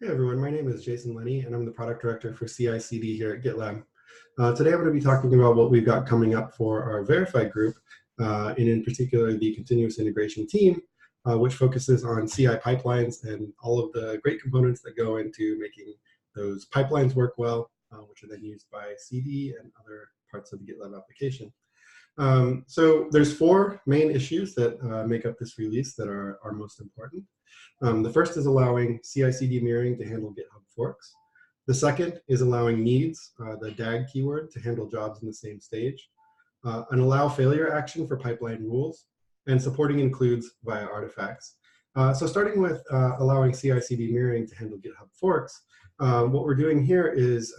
Hey everyone, my name is Jason Lenny and I'm the product director for CI/CD here at GitLab. Today I'm going to be talking about what we've got coming up for our Verify group, and in particular the continuous integration team, which focuses on CI pipelines and all of the great components that go into making those pipelines work well, which are then used by CD and other parts of the GitLab application. So there's four main issues that make up this release that are most important. The first is allowing CI/CD mirroring to handle GitHub forks. The second is allowing needs, the DAG keyword, to handle jobs in the same stage. An allow failure action for pipeline rules, and supporting includes via artifacts. So starting with allowing CI/CD mirroring to handle GitHub forks, what we're doing here is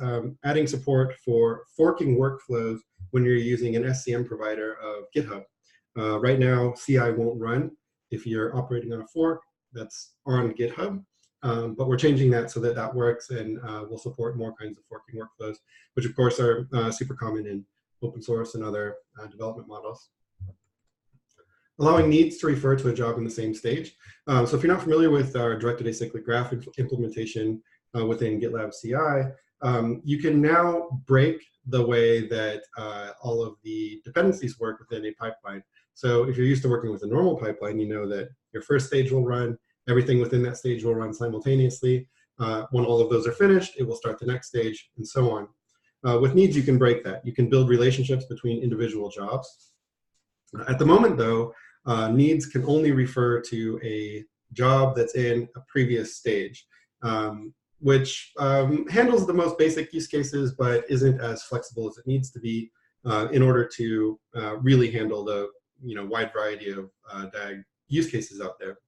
adding support for forking workflows when you're using an SCM provider of GitHub. Right now, CI won't run if you're operating on a fork that's on GitHub, but we're changing that so that that works, and we'll support more kinds of forking workflows, which of course are super common in open source and other development models. Allowing needs to refer to a job in the same stage. So if you're not familiar with our directed acyclic graph implementation within GitLab CI, you can now break the way that all of the dependencies work within a pipeline. So if you're used to working with a normal pipeline, you know that your first stage will run, everything within that stage will run simultaneously. When all of those are finished, it will start the next stage, and so on. With needs, you can break that. You can build relationships between individual jobs. At the moment, though, needs can only refer to a job that's in a previous stage, which handles the most basic use cases, but isn't as flexible as it needs to be in order to really handle the wide variety of DAG use cases out there.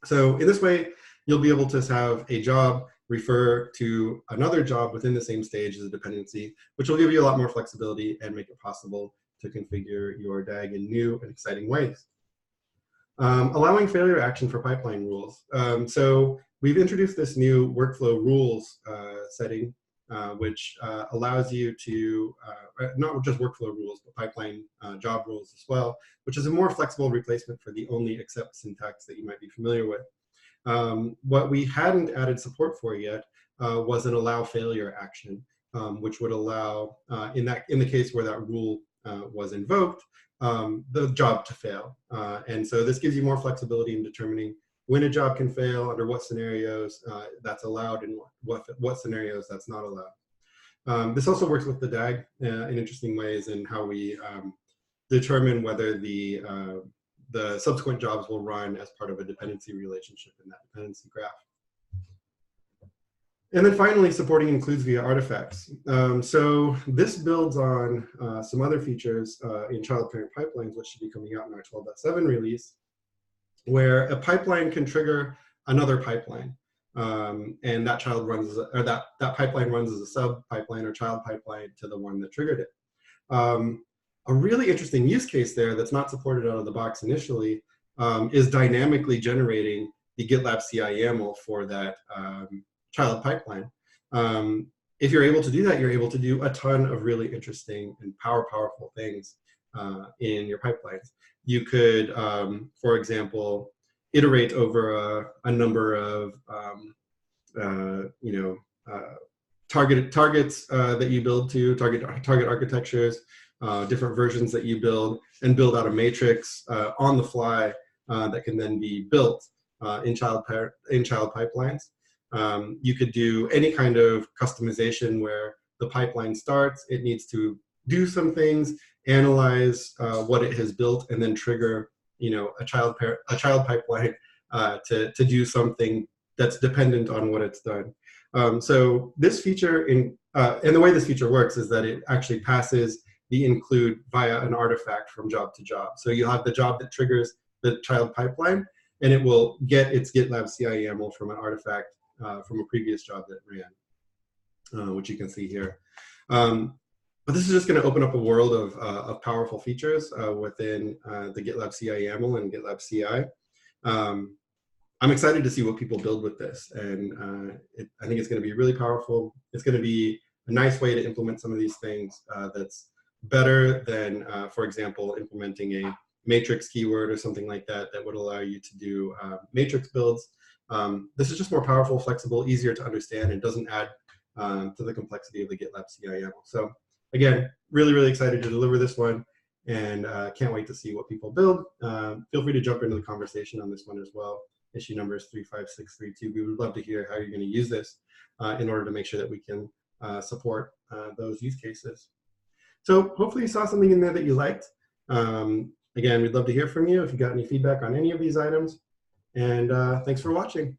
So in this way, you'll be able to have a job refer to another job within the same stage as a dependency, which will give you a lot more flexibility and make it possible to configure your DAG in new and exciting ways. Allowing failure action for pipeline rules. So we've introduced this new workflow rules setting, which allows you to, not just workflow rules, but pipeline job rules as well, which is a more flexible replacement for the only except syntax that you might be familiar with. What we hadn't added support for yet was an allow failure action, which would allow, in the case where that rule was invoked, the job to fail. And so this gives you more flexibility in determining when a job can fail, under what scenarios that's allowed, and what scenarios that's not allowed. This also works with the DAG in interesting ways in how we determine whether the subsequent jobs will run as part of a dependency relationship in that dependency graph. And then finally, supporting includes via artifacts. So this builds on some other features in child parent pipelines, which should be coming out in our 12.7 release, where a pipeline can trigger another pipeline, and that child runs, or that pipeline runs as a sub pipeline or child pipeline to the one that triggered it. A really interesting use case there that's not supported out of the box initially is dynamically generating the GitLab CI YAML for that child pipeline. If you're able to do that, you're able to do a ton of really interesting and powerful things in your pipelines. You could, for example, iterate over a number of targets that you build to, target architectures, different versions that you build, and build out a matrix on the fly that can then be built in child pipelines. You could do any kind of customization where the pipeline starts, it needs to do some things, analyze what it has built, and then trigger a child pipeline to do something that's dependent on what it's done. So this feature, and the way this feature works is that it actually passes the include via an artifact from job to job. So you'll have the job that triggers the child pipeline, and it will get its GitLab CI YAML from an artifact from a previous job that ran, which you can see here. But this is just going to open up a world of powerful features within the GitLab CI YAML and GitLab CI. I'm excited to see what people build with this, and I think it's going to be really powerful. It's going to be a nice way to implement some of these things that's better than, for example, implementing a matrix keyword or something like that that would allow you to do matrix builds. This is just more powerful, flexible, easier to understand, and doesn't add to the complexity of the GitLab CI/YAML. So again, really excited to deliver this one, and can't wait to see what people build. Feel free to jump into the conversation on this one as well. Issue number is 35632. We would love to hear how you're going to use this in order to make sure that we can support those use cases. So hopefully you saw something in there that you liked. Again, we'd love to hear from you if you got any feedback on any of these items. And thanks for watching.